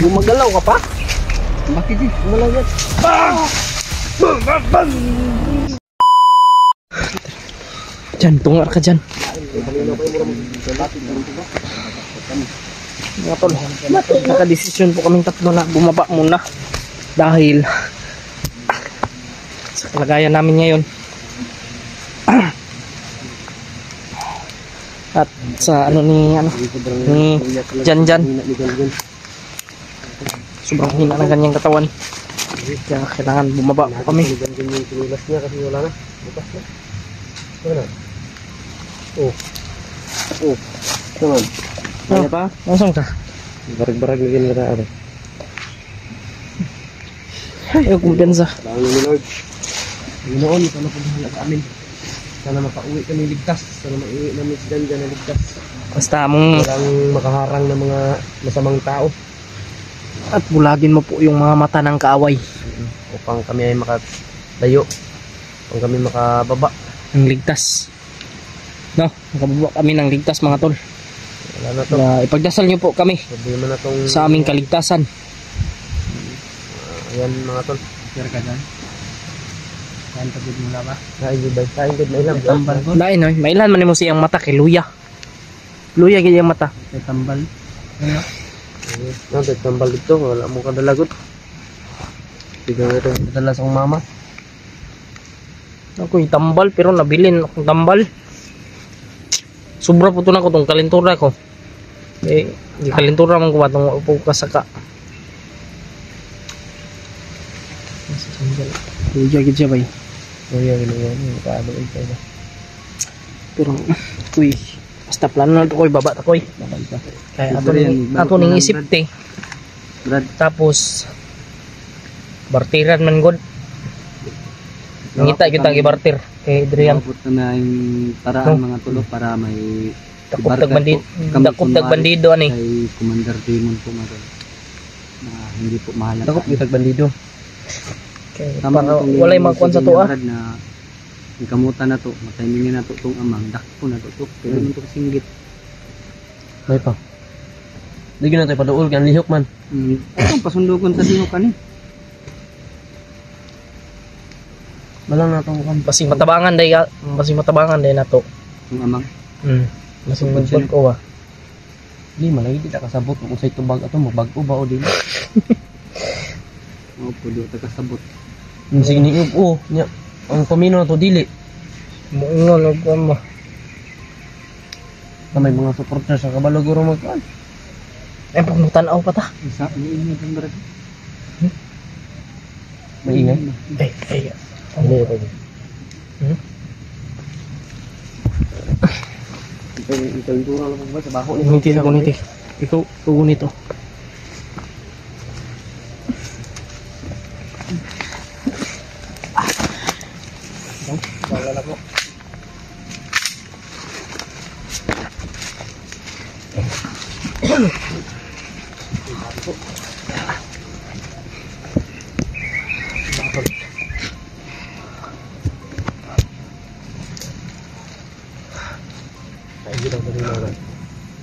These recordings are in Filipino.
Gumagalaw ka pa? Bakit eh? Gumagalaw yan. Diyan, tungar ka dyan. Mga tol, nakadesisyon po kaming tatlo na bumaba muna. Dahil sa kalagayan namin ngayon. At sa ano ni Jan sobrang hina ng kanyang katawan, kaya kailangan bumaba po kami. Naman. Ano pa? Nasaan ka? Barag-barag lagi na tayo. Ayaw kumpensa. Salamat ni Lord. Ginoon, sana po bahala sa amin. Sana makauwi kami ligtas. Sana maiuwi namin si Jan na ligtas. Basta mong Walang makaharang ng mga masamang tao. at bulagin mo po yung mga mata ng kaaway. Upang kami ay makatayo. Upang kami makababa. Ng ligtas. No, makababa kami ng ligtas mga tol. Wala na to. Ipagdasal nyo po kami Sabi mo na tong sa aming kaligtasan. ayan mga tol. Sir ka dyan? Kain pagod mo na ba? Kain good, kain good. May ilang tambal ko. Lain no, mailan man mo siyang mata kay luya. Luya gid yung mata. May tambal. Ano? May tambal dito. Wala mo kadalagot. Tignan ito. Dala sa mama. Ako tambal pero nabilin akong tambal. Sobra po to na ko tong kalentura ko. Eh, di kalentura man ko batong upo ka saka. Luya gid siya bay. Luya gid yan. Kaado ito ba. Pero kuy basta plano na to koy baba ta koy. Kaya ato ning isip te. Brad. Tapos bartiran man god. Ngita gyud tag ibartir kay Adrian. Mabot na yung paraan mga tulo para may Dakop bandido ani. kay Commander Demon po mga tol. Na hindi po mahalat. Dakop yung bandido. Kay para walay magkuan sa tuwa. Na yung kamutan na to, mataymingan na to itong amang, dakpo na to, pero naman to kasinggit. May pa. Hindi na tayo paduol, kan lihok man. Itong pasundugon sa lihok kan eh. Malang na itong kan. Basing matabangan day nato. Yung amang. Basing magbag ko ba. Hindi, malagi di ta kasabot. Kung usay tubag ato, magbag-o ba o din. Oo, pwede ta kasabot. Sige ni oo, nya. Ang pamino na to dili. Muungon og kuan mo. May mga supporter sa kabalo guro magkuan. Ay pagmutan-aw pa ta. Isa ni inyo ang brad. May ingay. Ay. Ano pa? Ito dura lang ba sa baho ni. Niti sa kuniti. Ikaw nito. Wala po.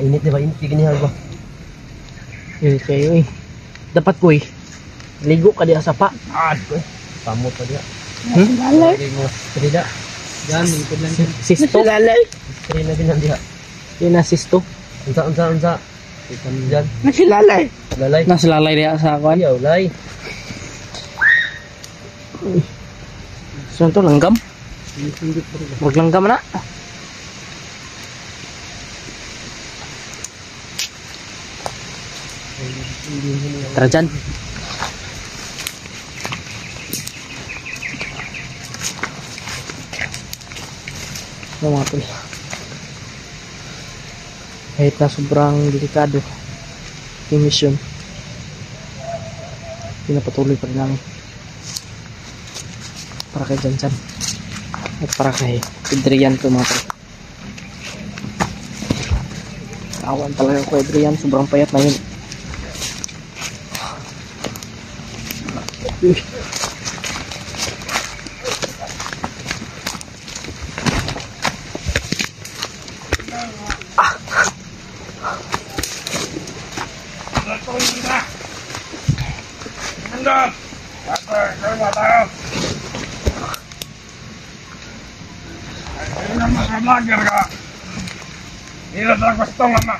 Init di ba? Init kinihan ko. Init kayo eh. Dapat ko eh. Ligo ka diha sa pa. Pamot pa diya. Lalay. Trida. Yan, lingkod lang. Sisto. Lalay. Trida na din diha. Yan na sisto. Unsa. Diyan. Nasilalay. Lalay. Nasilalay diha sa kuan. Ayaw, lay. So to langgam. Wag langgam na. Tara dyan. Mga tol. Kahit na sobrang delikado yung mission, pinapatuloy pa rin namin para kay Jan at para kay Adrian to mga tol. Awan talaga ko Adrian, sobrang payat na yun. Uy. Vlogger ka. Hindi na talagang gusto nga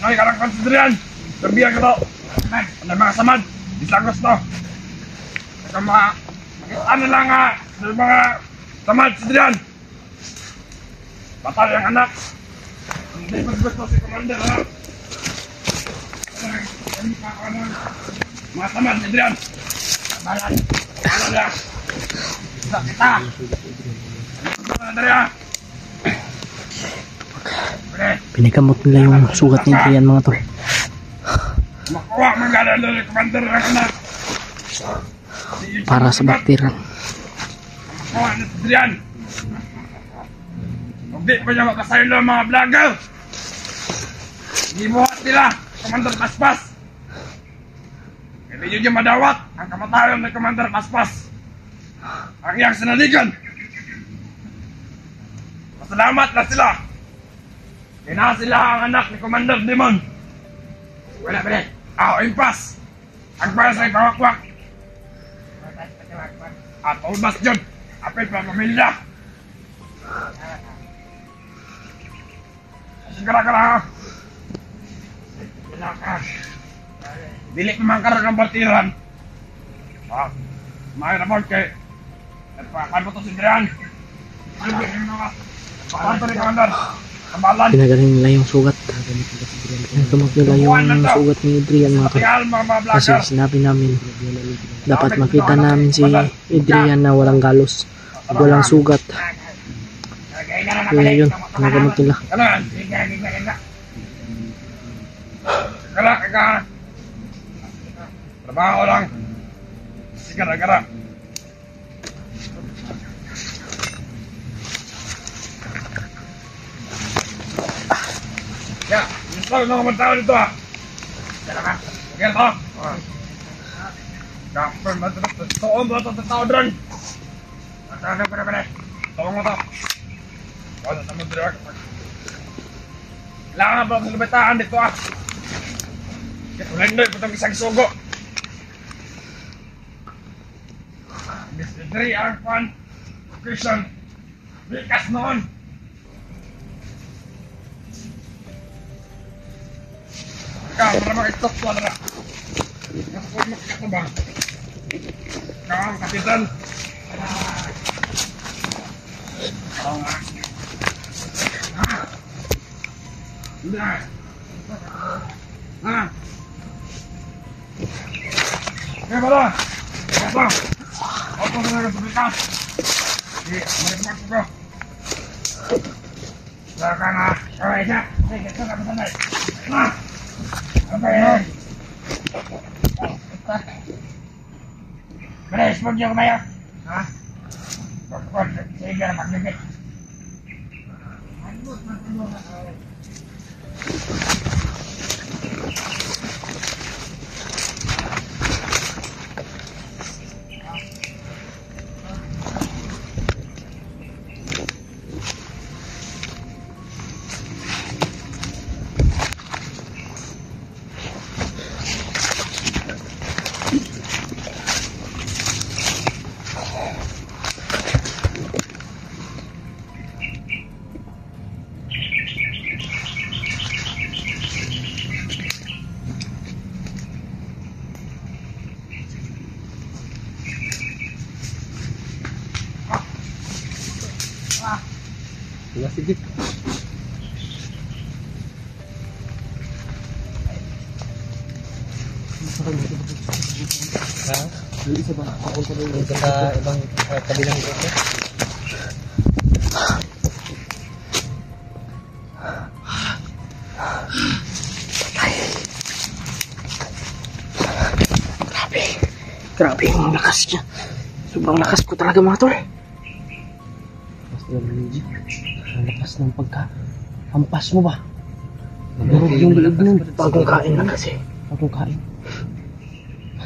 ngayon ka lang konsiderian. Sabihan ka to. Ano mga samad? Hindi lang gusto. Ito mga ano lang sa mga samad sidrian. Batal yung anak. Hindi ko gusto si Commander ha. Mga samad sidrian. Balan. Balan lang. Kita. Pinagamot nila yung sugat ni Adrian mga tol. Makuha maglalalo ni Commander ang anak. Para sa bakterya. Makuha ni Adrian. Kung di pa niya makasaylo ang mga vlogger, gibuhat nila Commander Paspas. Hindi nyo madawat ang kamatayon ni Commander Paspas. Ang iyang sinaligan. Masalamat na sila. Kina sila ang anak ni Commander Demon. Wala ba rin? Impas. Ang para sa ipawakwak. At ulmas dyan. Apit pa pamilya. Sigara-gara ha. Dili pemangkar ng partiran. May raport kay Pakan mo to si Adrian. Pakan ni Commander. Kamalan. Pinagaling nila yung sugat. Pinagamot nila yung sugat ni Adrian mga tol. Kasi sinabi namin, dapat makita namin si Adrian na walang galos, walang sugat. Kaya yun, pinagamot nila. Kala. Trabaho lang. Sigara-gara. Ya, install na naman tao dito ha. Kaya ka. Kaya to. Kapag matutoon ba ito sa tao dran? Tawang mo to. Wala naman direct. Kailangan ba sa lubetaan dito ha. Kaya itong isang sugo. Mr. Dre Arfan Christian Likas noon. Ikaw, para makikot ko na. Nakapag makikot mo ba? Ikaw ang kapitan. Oo nga. Hindi. Kaya ba doon? Kaya ba? Opo na lang sa Likas. Hindi, marikmat ko. Saka nga. Alright, siya. Sige, ito ka pasanay. Okay. Beres mo dyan kumayo. Ha? Sige na magbibit. Sige. Ha? Isa ba? Ako sa ibang kabilang ito. Grabe yung lakas niya. Sobrang lakas ko talaga mga tol. Basta yung legit. Ang lakas ng pagka. Hampas mo ba? Durog yung liig nun. Bagong kain na kasi. Bagong kain.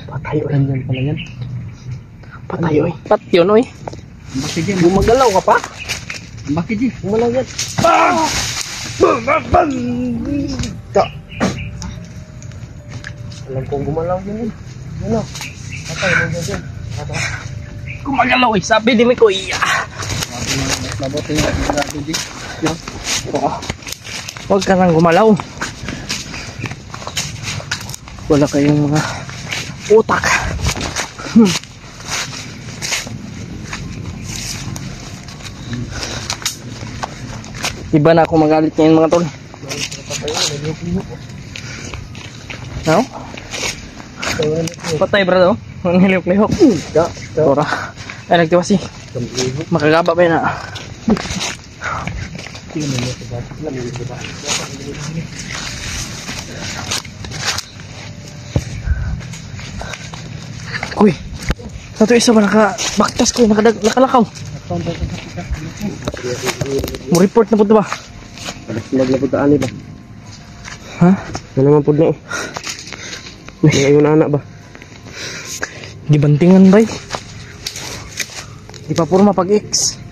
Patay oy. Ganyan pala yan. Patay oy. Pat yun oy. Bakit yan? Gumagalaw ka pa? Bakit yan? Gumalaw yan. Alam kong gumalaw yun eh. Yun o. Patay mo dyan. Gumagalaw eh. Sabi ni Miko iya. Mabuti nga. Mabuti di. Huwag ka nang gumalaw. Wala kayong mga utak. Iba na ako magalit ngayon mga tol. No? Patay bro. Ang hilip-lihok. Tora. Ay nagtiwasi. Makagaba pa yun na. Uy. Nato isa ba baktas ko nakalakaw. Mo report na po ba? Naglabot na ani ba? Ha? Ano naman po na eh. Ngayon anak ba? Gibantingan bay. Di pa puro mapag-X.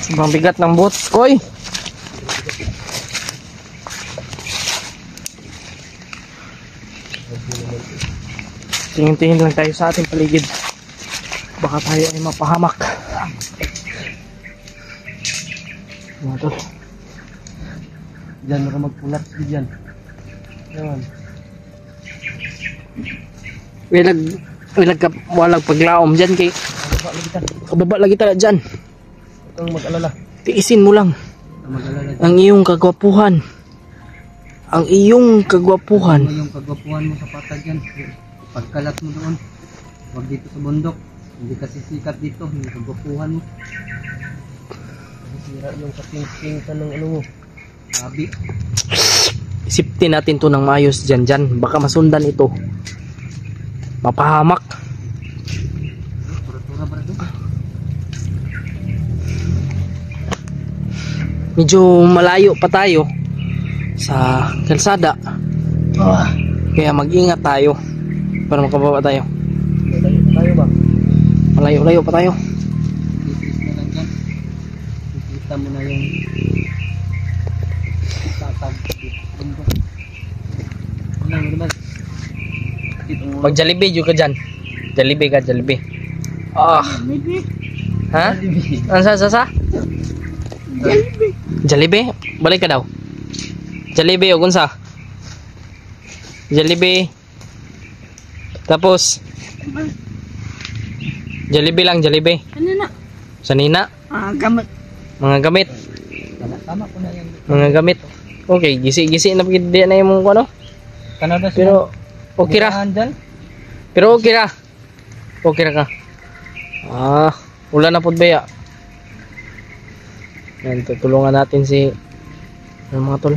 Sobrang bigat ng boat. Koy! Tingin-tingin lang tayo sa ating paligid. Baka tayo ay mapahamak. Mga tol. Diyan, mara magpulat si diyan. Yan. Walag paglaom dyan kay kababa lagi tala dyan. Huwag kang mag-alala. Tiisin mo lang Mag-alala. ang iyong kagwapuhan. Ang iyong kagwapuhan. Ano yung kagwapuhan mo sa patag yan? Pagkalat mo doon. Huwag dito sa bundok. Hindi kasi sikat dito. Yung kagwapuhan mo. Sira yung kating-ting ka ng ano mo. Sabi. Isipin natin to ng maayos dyan. Baka masundan ito. Mapahamak. Tura-tura ba ito? Medyo malayo pa tayo sa kalsada. Kaya mag-ingat tayo para makababa tayo. Tayo ba? Malayo-layo pa tayo. Titis na lang dyan. Kikita mo na yung tatag. Bundok. Ano naman? Mag Jollibee juga ka dyan. Jollibee ka, Jollibee. Ha? Ano sa? Jollibee? Balik ka daw. Jollibee o kunsa? Jollibee. Tapos Jollibee lang, Jollibee. Ano na? Sa Nina. Gamot. Mga gamit. Tama ko na yan. Mga gamit. Okay, gisi-gisi na pagkita na yung ano. Kanada Pero okay ra. dyan? Pero okay ra. Okay ra ka. Wala na pod baya. Yan, tutulungan natin si mga tol.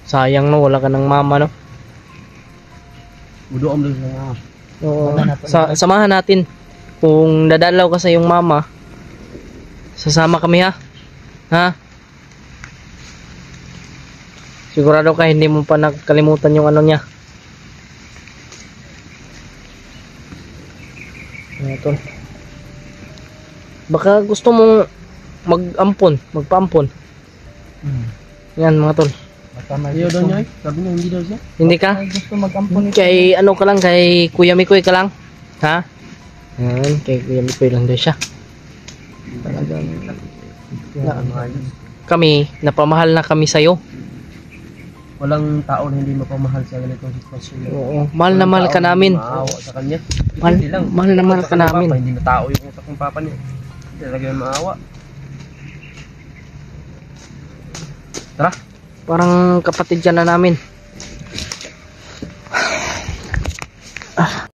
Sayang no, wala ka ng mama no. Udo ang doon sa Oo, samahan natin. Kung dadalaw ka sa iyong mama, sasama kami ha. Ha? Sigurado ka hindi mo pa nakalimutan yung ano niya. Ito. Baka gusto mong magpaampon. Yan mga tol. Iyo daw niya eh. Sabi niya hindi daw siya. Hindi ka? Ay, gusto mag-ampon ito. Kay ano ka lang, kay Kuya Mikoy ka lang. Ha? Yan, kay Kuya Mikoy lang daw siya. Talagang kami, napamahal na kami sa'yo. Walang tao na hindi mapamahal sa ganitong sitwasyon. Oo, mahal na mahal ka namin. Maawa sa kanya. Mahal na mahal ka namin. Hindi na tao yung utak ng papa niya. Hindi talaga yung maawa. Tara. Parang kapatid ka na namin.